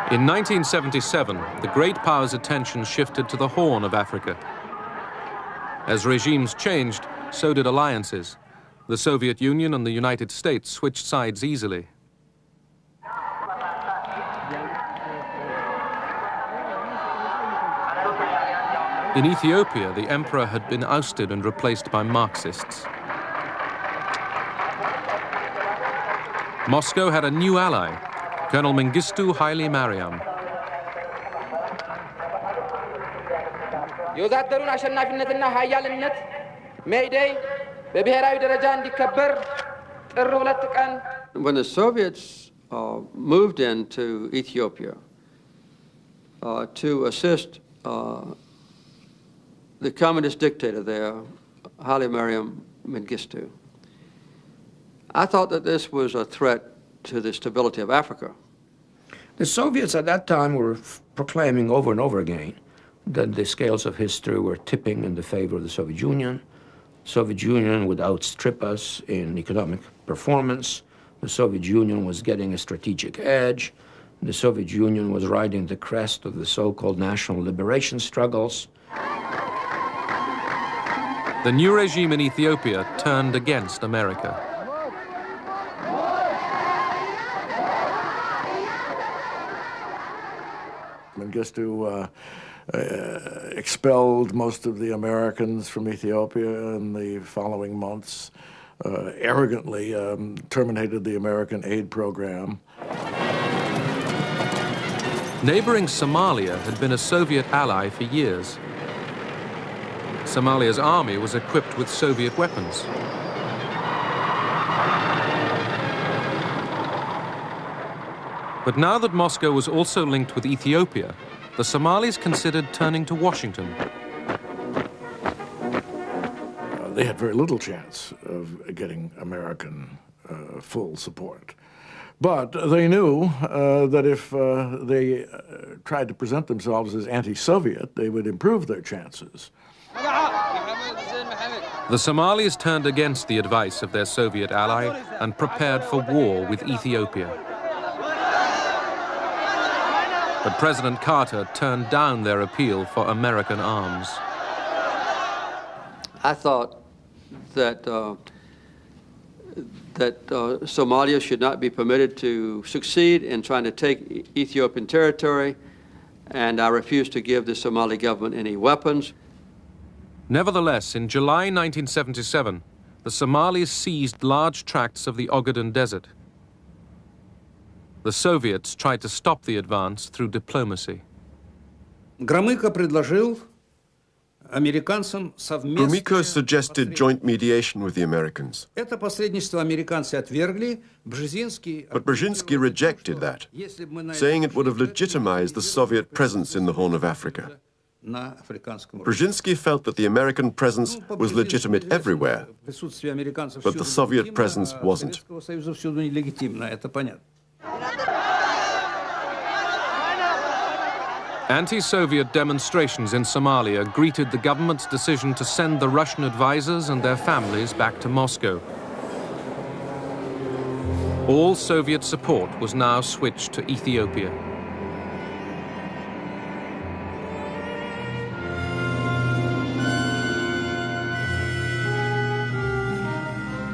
In 1977, the great powers' attention shifted to the Horn of Africa. As regimes changed, so did alliances. The Soviet Union and the United States switched sides easily. In Ethiopia, the emperor had been ousted and replaced by Marxists. Moscow had a new ally, Colonel Mengistu Haile Mariam. የወዛደሩን አሸናፊነትና ኃያልነት ሜይዴይ በብሔራዊ ደረጃ እንዲከበር ጥር 2 ቀን When the Soviets moved into Ethiopia to assist the communist dictator there, Haile Mariam Mengistu, I thought that this was a threat to the stability of Africa. The Soviets at that time were proclaiming over and over again that the scales of history were tipping in the favor of the Soviet Union. The Soviet Union would outstrip us in economic performance. The Soviet Union was getting a strategic edge. The Soviet Union was riding the crest of the so-called national liberation struggles. The new regime in Ethiopia turned against America. Mengistu expelled most of the Americans from Ethiopia in the following months, arrogantly terminated the American aid program. Neighboring Somalia had been a Soviet ally for years. Somalia's army was equipped with Soviet weapons. But now that Moscow was also linked with Ethiopia, the Somalis considered turning to Washington. They had very little chance of getting American full support. But they knew that if they tried to present themselves as anti-Soviet, they would improve their chances. The Somalis turned against the advice of their Soviet ally and prepared for war with Ethiopia. But President Carter turned down their appeal for American arms. I thought that Somalia should not be permitted to succeed in trying to take Ethiopian territory, and I refused to give the Somali government any weapons. Nevertheless, in July 1977, the Somalis seized large tracts of the Ogaden Desert. The Soviets tried to stop the advance through diplomacy. Gromyko suggested joint mediation with the Americans. But Brzezinski rejected that, saying it would have legitimized the Soviet presence in the Horn of Africa. Brzezinski felt that the American presence was legitimate everywhere, but the Soviet presence wasn't. Anti-Soviet demonstrations in Somalia greeted the government's decision to send the Russian advisors and their families back to Moscow. All Soviet support was now switched to Ethiopia.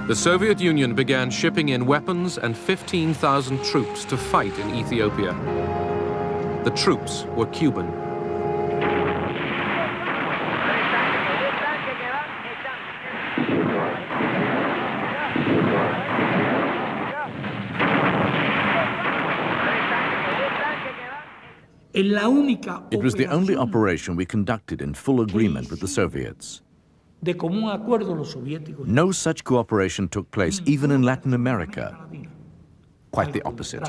The Soviet Union began shipping in weapons and 15,000 troops to fight in Ethiopia. The troops were Cuban. It was the only operation we conducted in full agreement with the Soviets. No such cooperation took place even in Latin America. Quite the opposite.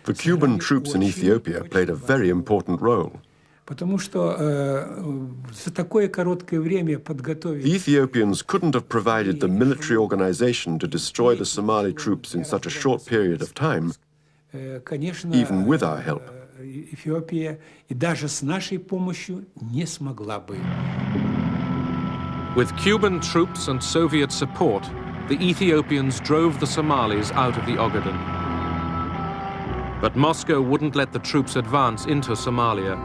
The Cuban troops in Ethiopia played a very important role. The Ethiopians couldn't have provided the military organization to destroy the Somali troops in such a short period of time, even with our help. Эфиопия и даже с нашей помощью не смогла бы. With Cuban troops and Soviet support, the Ethiopians drove the Somalis out of the Ogaden. But Moscow wouldn't let the troops advance into Somalia.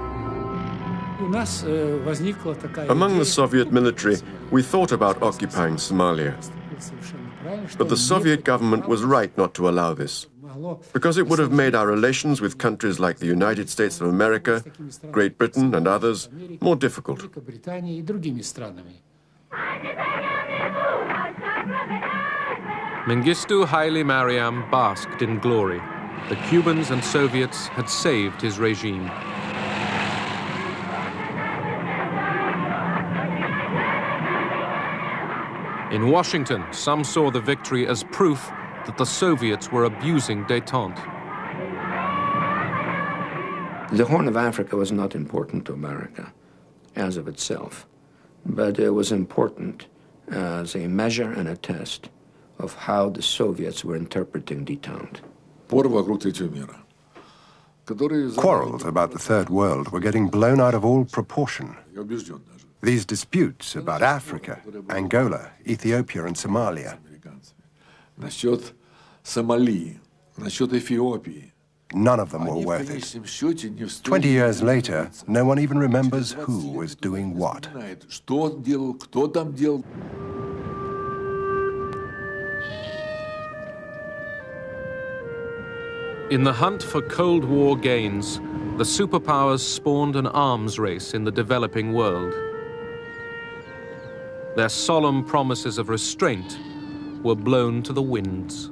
Among the Soviet military, we thought about occupying Somalia. But the Soviet government was right not to allow this, because it would have made our relations with countries like the United States of America, Great Britain and others more difficult. Mengistu Haile Mariam basked in glory. The Cubans and Soviets had saved his regime. In Washington, some saw the victory as proof that the Soviets were abusing détente. The Horn of Africa was not important to America as of itself, but it was important as a measure and a test of how the Soviets were interpreting détente. Quarrels about the Third World were getting blown out of all proportion. These disputes about Africa, Angola, Ethiopia and Somalia. None of them were worth it. 20 years later, no one even remembers who was doing what. In the hunt for Cold War gains, the superpowers spawned an arms race in the developing world. Their solemn promises of restraint were blown to the winds.